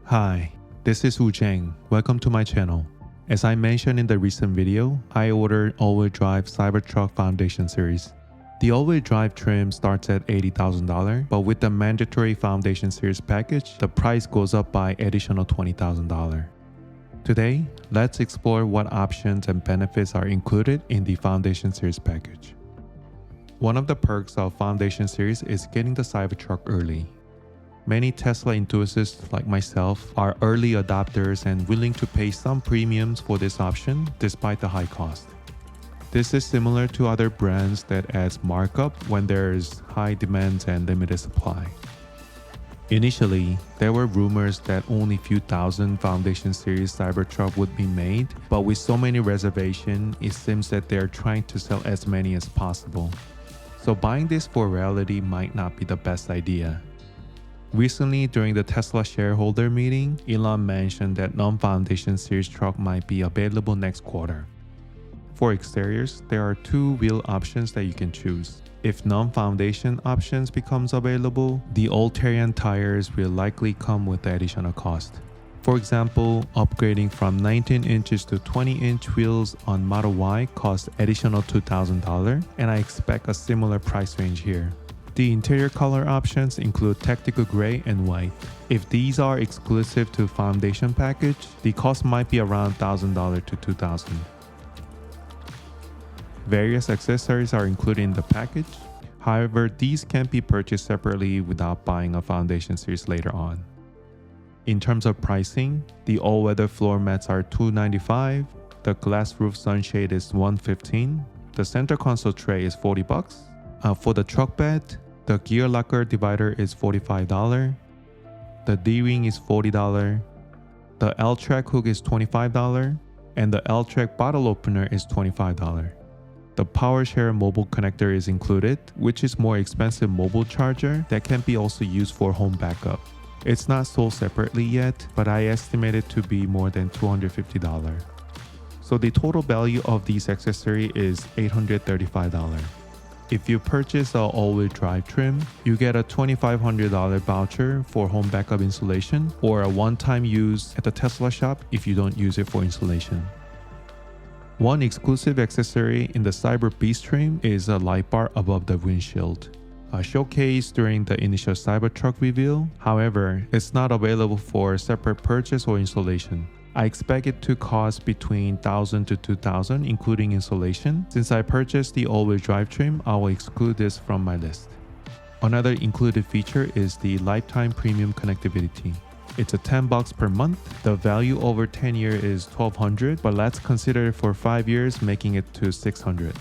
Hi, this is Wu Cheng. Welcome to my channel. As I mentioned in the recent video, I ordered all-wheel drive Cybertruck Foundation series. The all-wheel drive trim starts at $80,000, but with the mandatory Foundation series package, the price goes up by additional $20,000. Today, let's explore what options and benefits are included in the Foundation series package. One of the perks of Foundation series is getting the Cybertruck early. Many Tesla enthusiasts like myself are early adopters and willing to pay some premiums for this option despite the high cost. This is similar to other brands that adds markup when there's high demand and limited supply. Initially, there were rumors that only few thousand Foundation series Cybertruck would be made, but with so many reservations, it seems that they're trying to sell as many as possible. So buying this for reality might not be the best idea. Recently, during the Tesla shareholder meeting, Elon mentioned that non-Foundation series truck might be available next quarter. For exteriors, there are two wheel options that you can choose. If non-Foundation options becomes available, the all-terrain tires will likely come with additional cost. For example, upgrading from 19 inches to 20-inch wheels on Model Y costs additional $2,000, and I expect a similar price range here. The interior color options include tactical gray and white. If these are exclusive to Foundation package, the cost might be around $1,000 to $2,000. Various accessories are included in the package. However, these can be purchased separately without buying a Foundation series later on. In terms of pricing, the all-weather floor mats are $295, the glass roof sunshade is $115, the center console tray is $40. For the truck bed, the gear locker divider is $45, the D-ring is $40, the L-track hook is $25, and the L-track bottle opener is $25. The PowerShare mobile connector is included, which is more expensive mobile charger that can be also used for home backup. It's not sold separately yet, but I estimate it to be more than $250. So the total value of these accessories is $835. If you purchase an all-wheel drive trim, you get a $2,500 voucher for home backup installation or a one-time use at the Tesla shop if you don't use it for installation. One exclusive accessory in the Cyber Beast trim is a light bar above the windshield. Showcased during the initial Cybertruck reveal, however, it's not available for separate purchase or installation. I expect it to cost between $1,000 to $2,000 including installation. Since I purchased the all-wheel drive trim, I will exclude this from my list. Another included feature is the lifetime premium connectivity. It's a $10 per month. The value over 10 years is $1,200, but let's consider it for 5 years, making it to $600.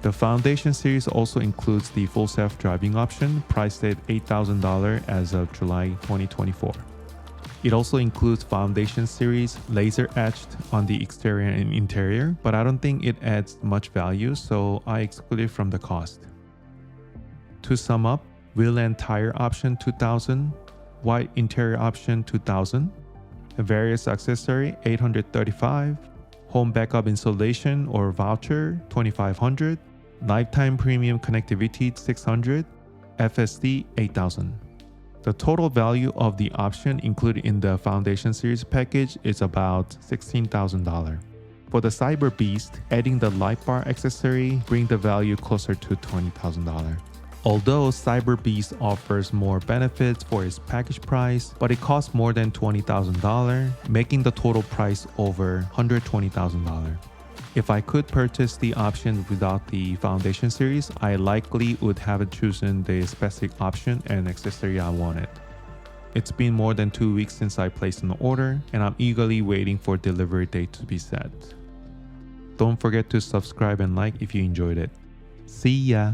The Foundation series also includes the full self-driving option, priced at $8,000 as of July 2024. It also includes Foundation series laser etched on the exterior and interior, but I don't think it adds much value, so I exclude it from the cost. To sum up, wheel and tire option $2,000, white interior option $2,000, various accessory $835, home backup installation or voucher $2,500, lifetime premium connectivity $600, FSD $8,000. The total value of the option included in the Foundation series package is about $16,000. For the Cyber Beast, adding the light bar accessory brings the value closer to $20,000. Although Cyber Beast offers more benefits for its package price, but it costs more than $20,000, making the total price over $120,000. If I could purchase the option without the Foundation series, I likely would have chosen the specific option and accessory I wanted. It's been more than 2 weeks since I placed an order, and I'm eagerly waiting for delivery date to be set. Don't forget to subscribe and like if you enjoyed it. See ya!